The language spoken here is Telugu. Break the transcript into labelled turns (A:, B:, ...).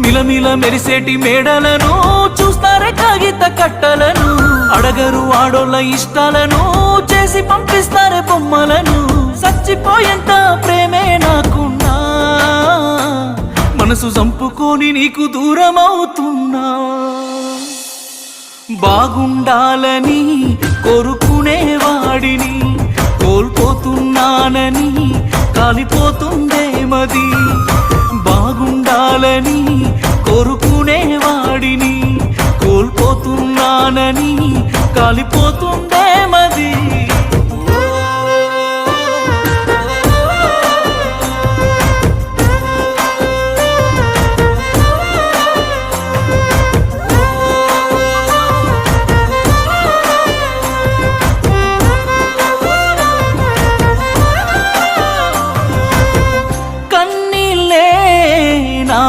A: మిలమిల మెరిసేటి మేడలను చూస్తారే కాగిత కట్టలను అడగరు ఆడోళ్ళ ఇష్టాలను చేసి పంపిస్తారే బొమ్మలను చచ్చిపోయేంత ప్రేమే నాకున్నా మనసు చంపుకొని నీకు దూరం అవుతున్నా బాగుండాలని కోరుకునేవాడిని కోల్పోతున్నానని కాలిపోతుందే మది బాగుండాలని కోరుకునేవాడిని కోల్పోతున్నానని కాలిపోతుందే మది